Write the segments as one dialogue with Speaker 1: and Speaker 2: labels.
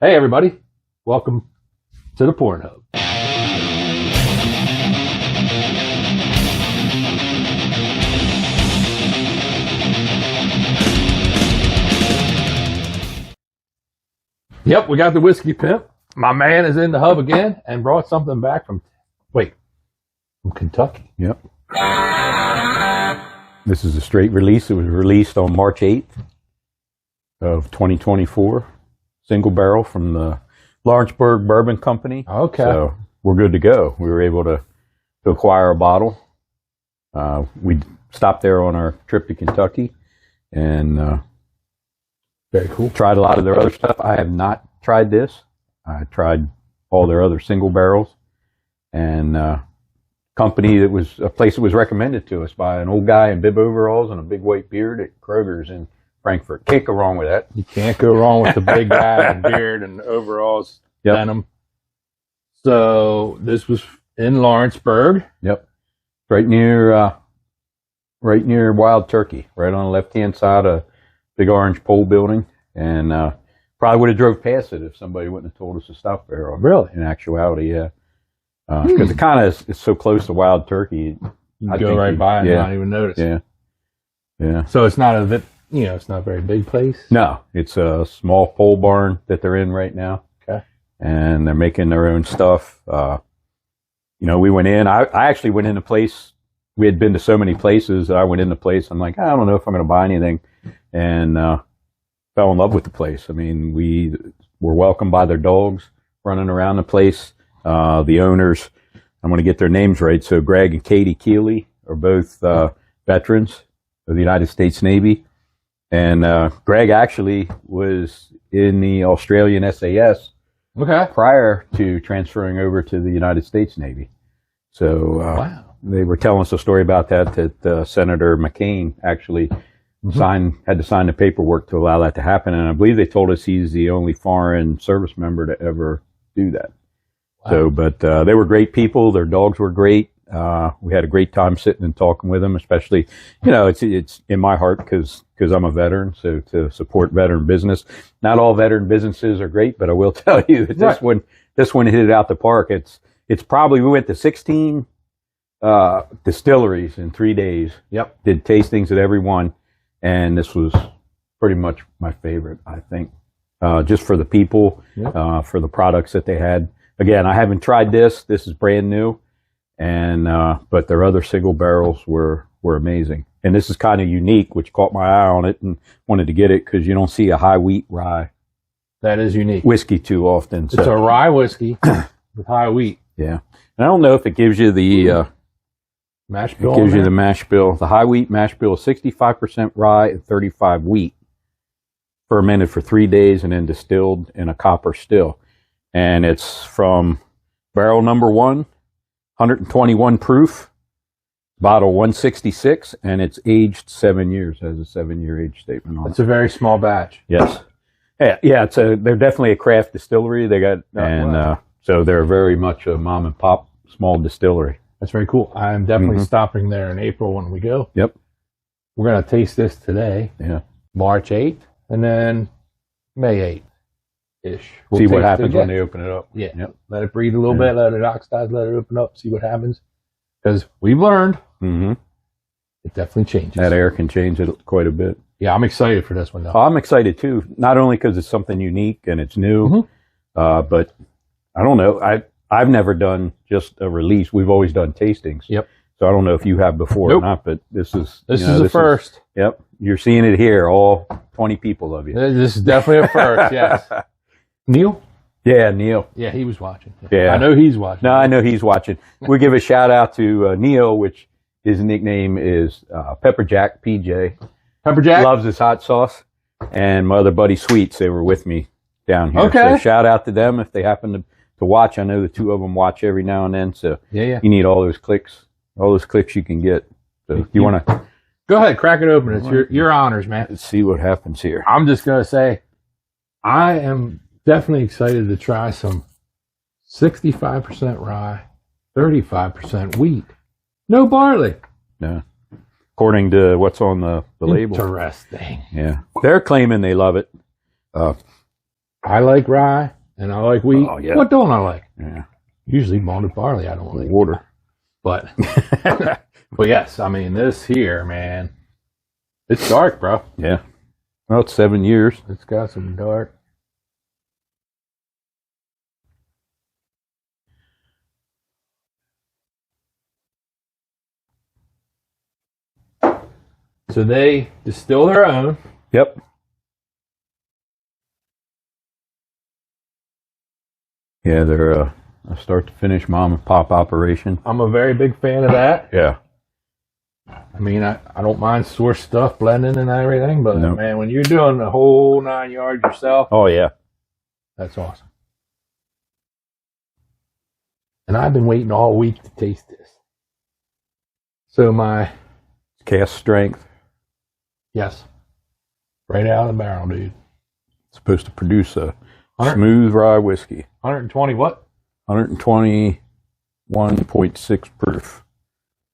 Speaker 1: Hey everybody, welcome to the Pourin Hub. Yep, we got the Whiskey Pimp. My man is in the hub again and brought something back from Kentucky.
Speaker 2: Yep. This is a straight release. It was released on March 8th of 2024. Single barrel from the Lawrenceburg Bourbon Company.
Speaker 1: Okay.
Speaker 2: So we're good to go. We were able to acquire a bottle. We stopped there on our trip to Kentucky and
Speaker 1: very cool.
Speaker 2: Tried a lot of their other stuff. I have not tried this. I tried all their other single barrels, and company that was a place that was recommended to us by an old guy in bib overalls and a big white beard at Kroger's in Frankfurt. Can't go wrong with that.
Speaker 1: You can't go wrong with the big guy and beard and overalls.
Speaker 2: Yep.
Speaker 1: Denim. So this was in Lawrenceburg.
Speaker 2: Yep. Right near Wild Turkey, right on the left-hand side of big orange pole building, and probably would have drove past it if somebody wouldn't have told us to stop there.
Speaker 1: Really?
Speaker 2: In actuality, yeah. Because it kind of is so close to Wild Turkey.
Speaker 1: You go right by it and not even notice.
Speaker 2: Yeah. Yeah.
Speaker 1: So it's not it's not a very big place?
Speaker 2: No, it's a small pole barn that they're in right now.
Speaker 1: Okay.
Speaker 2: And they're making their own stuff. We went in. I actually went in a place. We had been to so many places that I went in the place. I'm like, I don't know if I'm going to buy anything. And fell in love with the place. I mean, we were welcomed by their dogs running around the place. The owners, I'm going to get their names right. So Greg and Katie Keeley are both veterans of the United States Navy. And Greg actually was in the Australian SAS prior to transferring over to the United States Navy. So
Speaker 1: wow.
Speaker 2: They were telling us a story about that Senator McCain actually had to sign the paperwork to allow that to happen. And I believe they told us he's the only foreign service member to ever do that. Wow. So, but they were great people. Their dogs were great. We had a great time sitting and talking with them, especially, it's in my heart because I'm a veteran. So to support veteran business, not all veteran businesses are great, but I will tell you that this one hit it out the park. It's probably, we went to 16 distilleries in 3 days.
Speaker 1: Yep.
Speaker 2: Did tastings at every one. And this was pretty much my favorite, I think, just for the people, for the products that they had. Again, I haven't tried this. This is brand new. And but their other single barrels were amazing. And this is kind of unique, which caught my eye on it and wanted to get it because you don't see a high wheat rye.
Speaker 1: That is unique.
Speaker 2: Whiskey too often.
Speaker 1: It's a rye whiskey with high wheat.
Speaker 2: Yeah. And I don't know if it gives you the
Speaker 1: mash bill.
Speaker 2: It gives you the mash bill. The high wheat mash bill is 65% rye and 35 wheat, fermented for 3 days and then distilled in a copper still. And it's from barrel number 121 proof, bottle 166, and it's aged 7 years. Has a 7-year age statement on it.
Speaker 1: It's a very small batch.
Speaker 2: Yes. Yeah. They're definitely a craft distillery. They got so they're very much a mom and pop small distillery.
Speaker 1: That's very cool. I'm definitely stopping there in April when we go.
Speaker 2: Yep.
Speaker 1: We're going to taste this today.
Speaker 2: Yeah.
Speaker 1: March 8th and then May 8th-ish.
Speaker 2: We'll see what happens when they open it up.
Speaker 1: Yeah. Yep. Let it breathe a little bit. Let it oxidize. Let it open up. See what happens. Because we've learned it definitely changes.
Speaker 2: That air can change it quite a bit.
Speaker 1: Yeah, I'm excited for this one, though.
Speaker 2: I'm excited, too. Not only because it's something unique and it's new, but I don't know. I've never done just a release. We've always done tastings.
Speaker 1: Yep.
Speaker 2: So I don't know if you have before or not, but this is
Speaker 1: the first.
Speaker 2: Yep. You're seeing it here, all 20 people of you.
Speaker 1: This is definitely a first, yes. Neil?
Speaker 2: Yeah, Neil.
Speaker 1: Yeah, he was watching.
Speaker 2: Yeah.
Speaker 1: I know he's watching.
Speaker 2: No, I know he's watching. We give a shout out to Neil, which his nickname is Pepperjack PJ.
Speaker 1: Pepperjack?
Speaker 2: Loves his hot sauce. And my other buddy Sweets, they were with me down here.
Speaker 1: Okay.
Speaker 2: So shout out to them if they happen to watch. I know the two of them watch every now and then. So
Speaker 1: you
Speaker 2: need all those clicks you can get. So if you want to
Speaker 1: go ahead, crack it open. It's your honors, man.
Speaker 2: Let's see what happens here.
Speaker 1: I'm just going to say, I am definitely excited to try some 65% rye, 35% wheat. No barley.
Speaker 2: No. According to what's on the label.
Speaker 1: Interesting.
Speaker 2: Yeah. They're claiming they love it.
Speaker 1: I like rye and I like wheat.
Speaker 2: Oh, yeah.
Speaker 1: What don't I like?
Speaker 2: Yeah.
Speaker 1: Usually malted barley I don't like.
Speaker 2: Water.
Speaker 1: But, but yes, I mean, this here, man, it's dark, bro.
Speaker 2: Yeah. Well, it's 7 years.
Speaker 1: It's got some dark. So they distill their own.
Speaker 2: Yep. Yeah, they're a start to finish mom and pop operation.
Speaker 1: I'm a very big fan of that.
Speaker 2: Yeah.
Speaker 1: I mean, I don't mind source stuff blending and everything, but
Speaker 2: Nope.
Speaker 1: man, when you're doing the whole 9 yards yourself,
Speaker 2: Oh, yeah.
Speaker 1: that's awesome. And I've been waiting all week to taste this. So
Speaker 2: Cast strength.
Speaker 1: yes, right out of the barrel, dude.
Speaker 2: It's supposed to produce a
Speaker 1: 100
Speaker 2: smooth rye whiskey.
Speaker 1: 120 what?
Speaker 2: 121.6 proof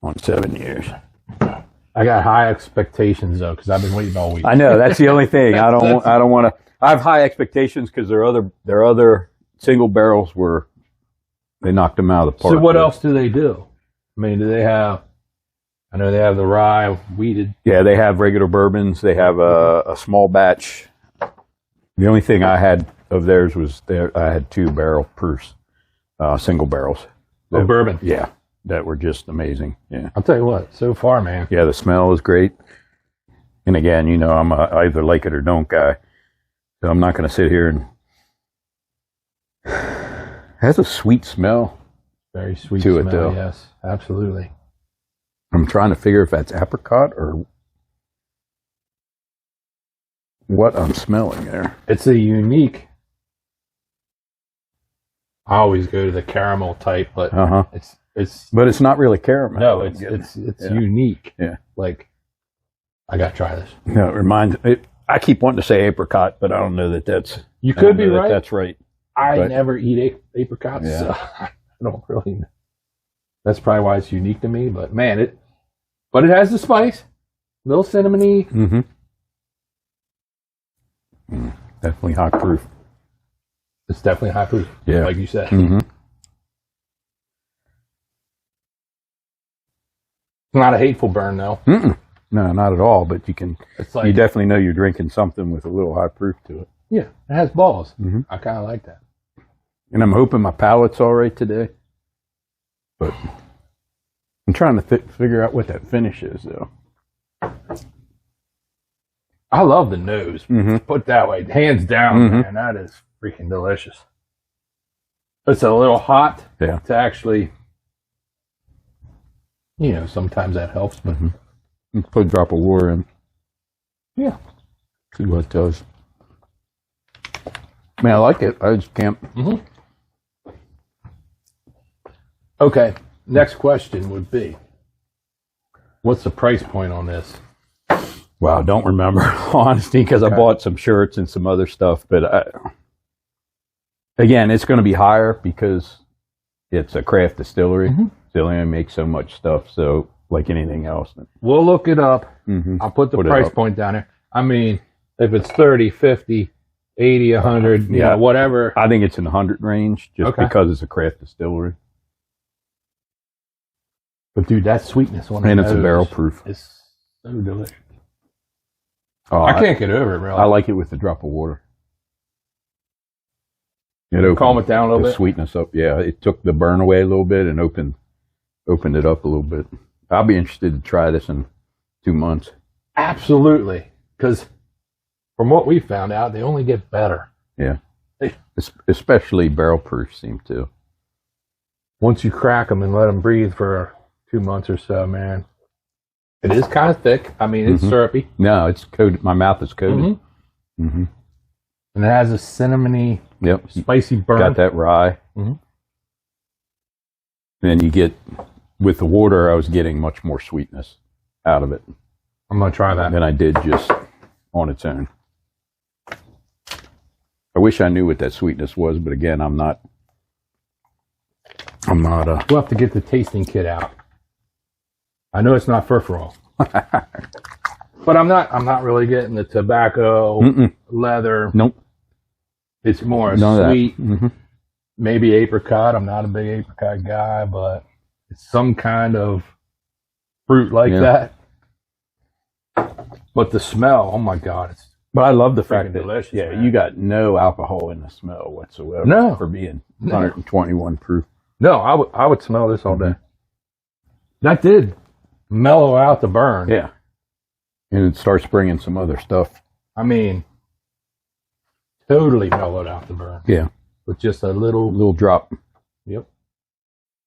Speaker 2: on 7 years.
Speaker 1: I got high expectations though, because I've been waiting all week.
Speaker 2: I know, that's the only thing. I don't want to. I have high expectations because their other single barrels they knocked them out of the park.
Speaker 1: So what else do they do? I mean, do they have? I know they have the rye wheated.
Speaker 2: Yeah, they have regular bourbons. They have a small batch. The only thing I had of theirs was I had 2 barrel proofs, single barrels.
Speaker 1: Of bourbon.
Speaker 2: Yeah, that were just amazing. Yeah.
Speaker 1: I'll tell you what. So far, man.
Speaker 2: Yeah, the smell is great. And again, I'm a either like it or don't guy. So I'm not going to sit here and... It has a sweet smell.
Speaker 1: Very sweet
Speaker 2: To
Speaker 1: smell.
Speaker 2: it, though.
Speaker 1: Yes, absolutely.
Speaker 2: I'm trying to figure if that's apricot or what I'm smelling there.
Speaker 1: It's a unique. I always go to the caramel type, but
Speaker 2: Uh-huh.
Speaker 1: it's
Speaker 2: But it's not really caramel.
Speaker 1: no,
Speaker 2: I'm
Speaker 1: it's
Speaker 2: getting.
Speaker 1: it's
Speaker 2: Yeah.
Speaker 1: unique.
Speaker 2: Yeah.
Speaker 1: Like, I gotta try this.
Speaker 2: No, it reminds... I keep wanting to say apricot, but I don't know that that's...
Speaker 1: You
Speaker 2: I don't
Speaker 1: could be
Speaker 2: know that
Speaker 1: right.
Speaker 2: That's right.
Speaker 1: I
Speaker 2: but-
Speaker 1: never eat apricots,
Speaker 2: Yeah.
Speaker 1: so I don't really know. That's probably why it's unique to me. But man, but it has the spice, little cinnamony.
Speaker 2: Mm-hmm. Definitely high proof.
Speaker 1: It's definitely high proof,
Speaker 2: Yeah.
Speaker 1: like you said.
Speaker 2: Mm-hmm.
Speaker 1: It's not a hateful burn though.
Speaker 2: Mm-mm. No, not at all. But
Speaker 1: It's
Speaker 2: you
Speaker 1: like
Speaker 2: definitely know you're drinking something with a little high proof to it.
Speaker 1: yeah, it has balls.
Speaker 2: Mhm.
Speaker 1: I kind of like that.
Speaker 2: And I'm hoping my palate's all right today. But I'm trying to figure out what that finish is, though.
Speaker 1: I love the nose.
Speaker 2: Mm-hmm.
Speaker 1: Put it that way, hands down,
Speaker 2: Mhm.
Speaker 1: man. That is freaking delicious. It's a little hot
Speaker 2: Yeah.
Speaker 1: to actually, sometimes that helps, but
Speaker 2: Put a drop of water in.
Speaker 1: yeah.
Speaker 2: See what it does. Man, I like it. I just can't.
Speaker 1: Mm-hmm. Okay, next question would be, what's the price point on this?
Speaker 2: Wow, I don't remember, honestly, because I
Speaker 1: Okay.
Speaker 2: bought some shirts and some other stuff. But again, it's going to be higher because it's a craft distillery.
Speaker 1: Mhm.
Speaker 2: They only make so much stuff. So, like anything else.
Speaker 1: We'll look it up.
Speaker 2: Mm-hmm.
Speaker 1: I'll put the
Speaker 2: Put it
Speaker 1: price
Speaker 2: up.
Speaker 1: point down there. I mean, if it's 30, 50, 80, 100,
Speaker 2: Yeah.
Speaker 1: whatever.
Speaker 2: I think it's in the 100 range just
Speaker 1: Okay.
Speaker 2: because it's a craft distillery.
Speaker 1: But dude, that sweetness on
Speaker 2: And
Speaker 1: the
Speaker 2: it's a
Speaker 1: nose
Speaker 2: barrel proof.
Speaker 1: is so delicious.
Speaker 2: Oh,
Speaker 1: I can't get over it, really.
Speaker 2: I like it with a drop of water. It
Speaker 1: Calm
Speaker 2: opened
Speaker 1: it down a little
Speaker 2: the
Speaker 1: bit.
Speaker 2: sweetness up. Yeah, it took the burn away a little bit and opened it up a little bit. I'll be interested to try this in 2 months.
Speaker 1: Absolutely. Because from what we found out, they only get better.
Speaker 2: Yeah, especially barrel proof seem to.
Speaker 1: Once you crack them and let them breathe for 2 months or so, man. It is kind of thick. I mean, it's
Speaker 2: Mhm.
Speaker 1: syrupy.
Speaker 2: No, it's coated. My mouth is coated.
Speaker 1: Mhm.
Speaker 2: Mm-hmm.
Speaker 1: And it has a cinnamony,
Speaker 2: Yep,
Speaker 1: spicy burn.
Speaker 2: got that rye.
Speaker 1: Mhm.
Speaker 2: And you get with the water, I was getting much more sweetness out of it
Speaker 1: I'm going to try that.
Speaker 2: than I did just on its own. I wish I knew what that sweetness was, but again, I'm not.
Speaker 1: We'll have to get the tasting kit out. I know it's not frou-frou. But I'm not really getting the tobacco,
Speaker 2: Mm-mm.
Speaker 1: leather.
Speaker 2: Nope.
Speaker 1: It's more
Speaker 2: None of that.
Speaker 1: sweet,
Speaker 2: Mhm.
Speaker 1: maybe apricot. I'm not a big apricot guy, but it's some kind of fruit like that. But the smell, oh my God, it's
Speaker 2: But I love the fact that
Speaker 1: delicious, man.
Speaker 2: you got no alcohol in the smell whatsoever.
Speaker 1: No.
Speaker 2: For being 121 proof.
Speaker 1: no. I would smell this all day. That did mellow out the burn.
Speaker 2: Yeah, and it starts bringing some other stuff.
Speaker 1: I mean, totally mellowed out the burn
Speaker 2: Yeah,
Speaker 1: with just a little.
Speaker 2: little drop.
Speaker 1: Yep,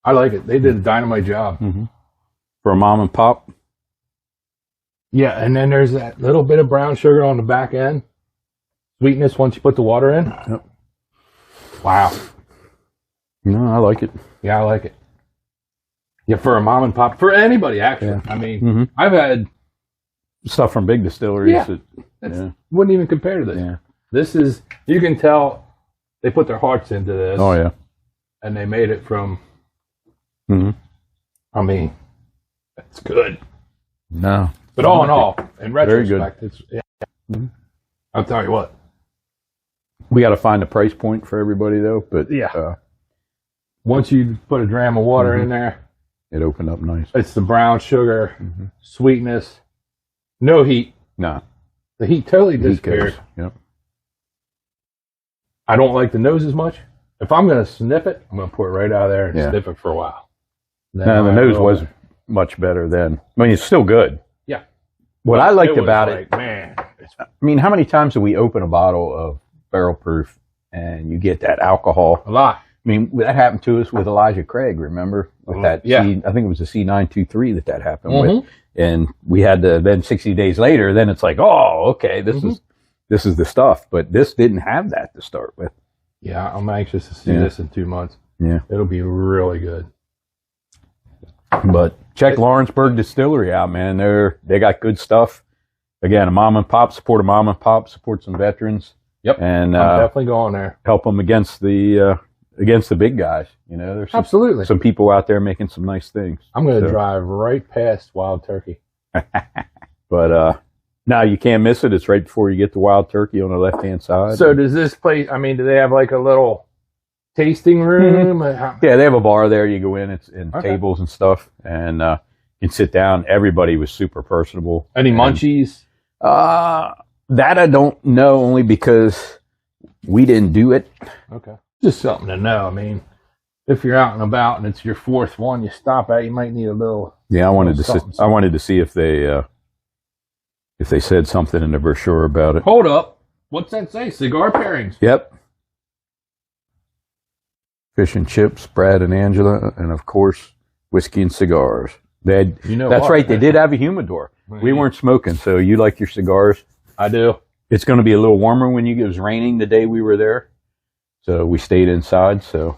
Speaker 1: I like it. They did a dynamite job.
Speaker 2: For a mom and pop.
Speaker 1: Yeah, and then there's that little bit of brown sugar on the back end. Sweetness once you put the water in.
Speaker 2: Yep.
Speaker 1: Wow.
Speaker 2: No, I like it.
Speaker 1: Yeah, I like it. Yeah, for a mom and pop, for anybody actually.
Speaker 2: Yeah.
Speaker 1: I mean, I've had
Speaker 2: Stuff from big distilleries.
Speaker 1: Yeah.
Speaker 2: That,
Speaker 1: wouldn't even compare to this.
Speaker 2: yeah.
Speaker 1: This is, you can tell they put their hearts into this.
Speaker 2: Oh yeah.
Speaker 1: And they made it from.
Speaker 2: Mhm.
Speaker 1: I mean, it's good.
Speaker 2: No.
Speaker 1: But all in all, in
Speaker 2: Very good.
Speaker 1: retrospect, it's I'll tell you what.
Speaker 2: We got to find a price point for everybody though. But
Speaker 1: Once you put a dram of water in there,
Speaker 2: it opened up nice.
Speaker 1: it's the brown sugar, sweetness, no heat.
Speaker 2: No.
Speaker 1: The heat totally
Speaker 2: Heat
Speaker 1: disappears.
Speaker 2: goes. Yep.
Speaker 1: I don't like the nose as much. If I'm going to sniff it, I'm going to pour it right out of there and sniff it for a while. Then
Speaker 2: No, the
Speaker 1: I'll
Speaker 2: nose
Speaker 1: go
Speaker 2: was
Speaker 1: there.
Speaker 2: much better then. I mean, it's still good.
Speaker 1: Yeah.
Speaker 2: What I liked
Speaker 1: was
Speaker 2: about
Speaker 1: like,
Speaker 2: it,
Speaker 1: man,
Speaker 2: I mean, how many times do we open a bottle of barrel proof and you get that alcohol?
Speaker 1: a lot.
Speaker 2: I mean, that happened to us with Elijah Craig, remember? With that I think it was the C923 that happened with. And we had to, then 60 days later, then it's like, oh, okay, this is the stuff. But this didn't have that to start with.
Speaker 1: Yeah, I'm anxious to see this in 2 months.
Speaker 2: Yeah.
Speaker 1: It'll be really good.
Speaker 2: But check Lawrenceburg Distillery out, man. They got good stuff. Again, a mom and pop, support a mom and pop, support some veterans.
Speaker 1: Yep.
Speaker 2: And
Speaker 1: I'm definitely going there.
Speaker 2: help them against the big guys. You know, there's
Speaker 1: Absolutely.
Speaker 2: some people out there making some nice things.
Speaker 1: I'm going to drive right past Wild Turkey.
Speaker 2: But no, you can't miss it. It's right before you get to Wild Turkey on the left-hand side.
Speaker 1: So does this place, I mean, do they have like a little tasting room?
Speaker 2: yeah, they have a bar there. You go in, it's in tables and stuff, and you can sit down. Everybody was super personable.
Speaker 1: Any munchies?
Speaker 2: That I don't know, only because we didn't do it.
Speaker 1: Okay. Just something to know. I mean, if you're out and about and it's your fourth one you stop at, you might need a little.
Speaker 2: Yeah, I wanted to see.
Speaker 1: something.
Speaker 2: I wanted to see if they said something in the brochure about it.
Speaker 1: Hold up. What's that say? Cigar pairings.
Speaker 2: Yep. Fish and chips, Brad and Angela, and of course, whiskey and cigars. They had, that's
Speaker 1: what?
Speaker 2: right. They did have a humidor. We weren't smoking, so you like your cigars.
Speaker 1: I do.
Speaker 2: It's going to be a little warmer when it was raining the day we were there, so we stayed inside. So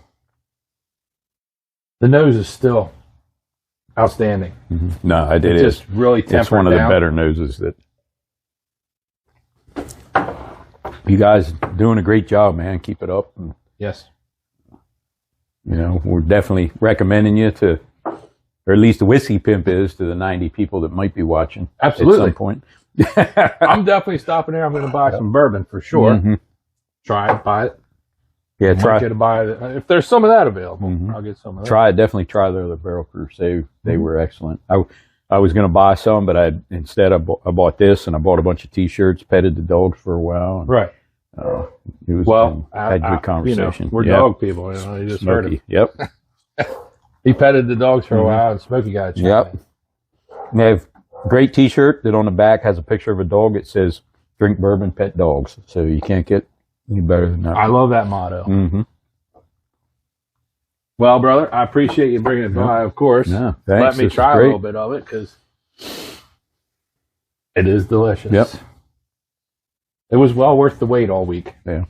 Speaker 1: The nose is still outstanding.
Speaker 2: no, I did
Speaker 1: It's
Speaker 2: it.
Speaker 1: just really tempered
Speaker 2: It's one of
Speaker 1: down.
Speaker 2: the better noses that. You guys doing a great job, man. Keep it up. And,
Speaker 1: Yes.
Speaker 2: you know, we're definitely recommending you to, or at least the Whiskey Pimp is, to the 90 people that might be watching
Speaker 1: Absolutely.
Speaker 2: at some point.
Speaker 1: I'm definitely stopping there. I'm going to buy some bourbon for sure. Try it, buy it.
Speaker 2: Yeah,
Speaker 1: Might get to buy it. If there's some of that available, I'll get some of that.
Speaker 2: definitely try their other barrel proofs. They were excellent. I was going to buy some, but I bought this, and I bought a bunch of T-shirts, petted the dogs for a while. And,
Speaker 1: Right.
Speaker 2: it was
Speaker 1: Well,
Speaker 2: had good conversation.
Speaker 1: we're dog people. You just heard him.
Speaker 2: Smokey. Yep.
Speaker 1: He petted the dogs for a while, and Smokey got a check.
Speaker 2: Yep. They have a great T-shirt that on the back has a picture of a dog. It says "Drink bourbon, pet dogs." So you can't get any better than that.
Speaker 1: I love that motto.
Speaker 2: Mm-hmm.
Speaker 1: Well, brother, I appreciate you bringing it by, of course.
Speaker 2: Yeah,
Speaker 1: Let
Speaker 2: thanks.
Speaker 1: me
Speaker 2: This is
Speaker 1: try a
Speaker 2: great.
Speaker 1: little bit of it because it is delicious.
Speaker 2: Yep.
Speaker 1: It was well worth the wait all week.
Speaker 2: Yeah.